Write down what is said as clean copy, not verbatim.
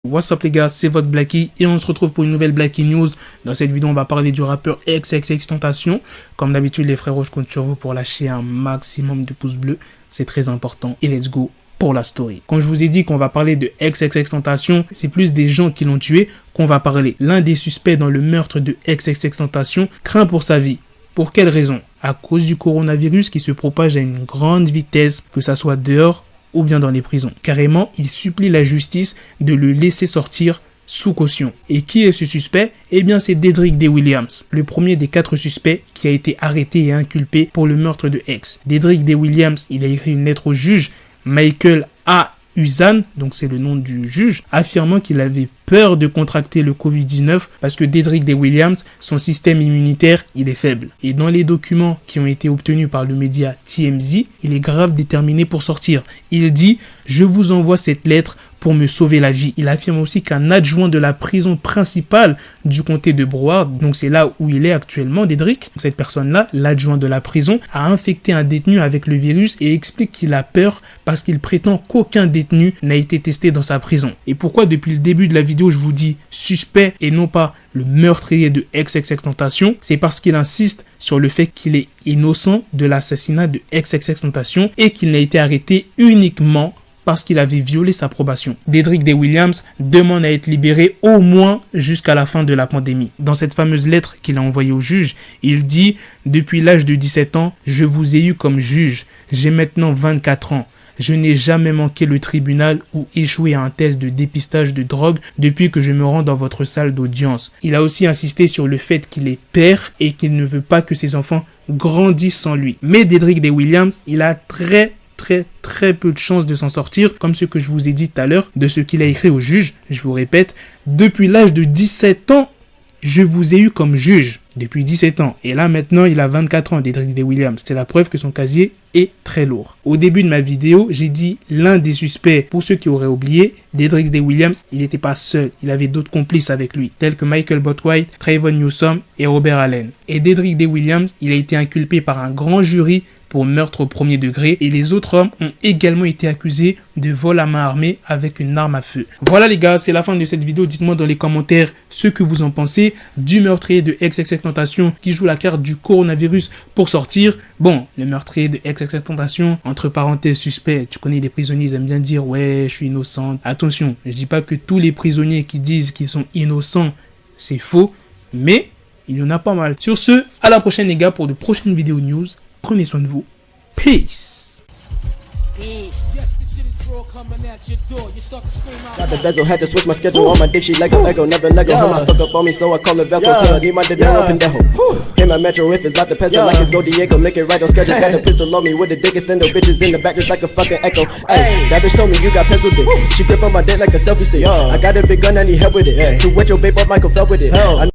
What's up les gars, c'est votre Blackie et on se retrouve pour une nouvelle Blackie News. Dans cette vidéo, on va parler du rappeur XXXTentacion. Comme d'habitude les frérots, je compte sur vous pour lâcher un maximum de pouces bleus. C'est très important et let's go pour la story. Quand je vous ai dit qu'on va parler de XXXTentacion, c'est plus des gens qui l'ont tué qu'on va parler. L'un des suspects dans le meurtre de XXXTentacion craint pour sa vie. Pour quelle raison? À cause du coronavirus qui se propage à une grande vitesse, que ça soit dehors ou bien dans les prisons. Carrément, il supplie la justice de le laisser sortir sous caution. Et qui est ce suspect? Eh bien, c'est Dedrick D. Williams, le premier des 4 suspects qui a été arrêté et inculpé pour le meurtre de X. Dedrick D. Williams, il a écrit une lettre au juge Michael A. Uzan, donc c'est le nom du juge, affirmant qu'il avait peur de contracter le Covid-19 parce que Dedrick D. Williams, son système immunitaire, il est faible. Et dans les documents qui ont été obtenus par le média TMZ, il est grave déterminé pour sortir. Il dit « Je vous envoie cette lettre pour me sauver la vie ». Il affirme aussi qu'un adjoint de la prison principale du comté de Broward, donc c'est là où il est actuellement, Dedrick, cette personne-là, l'adjoint de la prison, a infecté un détenu avec le virus et explique qu'il a peur parce qu'il prétend qu'aucun détenu n'a été testé dans sa prison. Et pourquoi depuis le début de la vidéo je vous dis suspect et non pas le meurtrier de XXXTentacion, c'est parce qu'il insiste sur le fait qu'il est innocent de l'assassinat de XXXTentacion et qu'il n'a été arrêté uniquement parce qu'il avait violé sa probation. Dedrick D. Williams demande à être libéré au moins jusqu'à la fin de la pandémie. Dans cette fameuse lettre qu'il a envoyée au juge, il dit « Depuis l'âge de 17 ans, je vous ai eu comme juge. J'ai maintenant 24 ans. Je n'ai jamais manqué le tribunal ou échoué à un test de dépistage de drogue depuis que je me rends dans votre salle d'audience. » Il a aussi insisté sur le fait qu'il est père et qu'il ne veut pas que ses enfants grandissent sans lui. Mais Dedrick D. Williams, il a très peu de chances de s'en sortir, comme ce que je vous ai dit tout à l'heure, de ce qu'il a écrit au juge. Je vous répète, depuis l'âge de 17 ans, je vous ai eu comme juge. Depuis 17 ans. Et là, maintenant, il a 24 ans, Dedrick D. Williams. C'est la preuve que son casier est très lourd. Au début de ma vidéo, j'ai dit l'un des suspects. Pour ceux qui auraient oublié, Dedrick D. Williams, il n'était pas seul. Il avait d'autres complices avec lui, tels que Michael Bothwright, Trayvon Newsome et Robert Allen. Et Dedrick D. Williams, il a été inculpé par un grand jury pour meurtre au premier degré et les autres hommes ont également été accusés de vol à main armée avec une arme à feu. Voilà les gars, c'est la fin de cette vidéo. Dites-moi dans les commentaires ce que vous en pensez du meurtrier de XXXTentacion qui joue la carte du coronavirus pour sortir. Bon, le meurtrier de XXXTentacion, entre parenthèses suspect, tu connais les prisonniers, ils aiment bien dire ouais, je suis innocent. Attention, je dis pas que tous les prisonniers qui disent qu'ils sont innocents, c'est faux, mais il y en a pas mal. Sur ce, à la prochaine les gars pour de prochaines vidéos news. Prenez soin de vous. Peace. Got the bezel, had to switch my schedule. On my dick, she like a Lego, never Lego. Him, I stuck up on me, so I call her Velcro. Till I need my dinero pendejo. Him, my metro, if it's about to peso, like it's Go Diego, make it right on schedule. Got the pistol on me with the dick extendo, bitches in the back just like a fucking echo. Ay, that bitch told me you got pencil dick. She grip on my dick like a selfie stick. I got a big gun, I need help with it. To wet your babe up, Michael fell with it.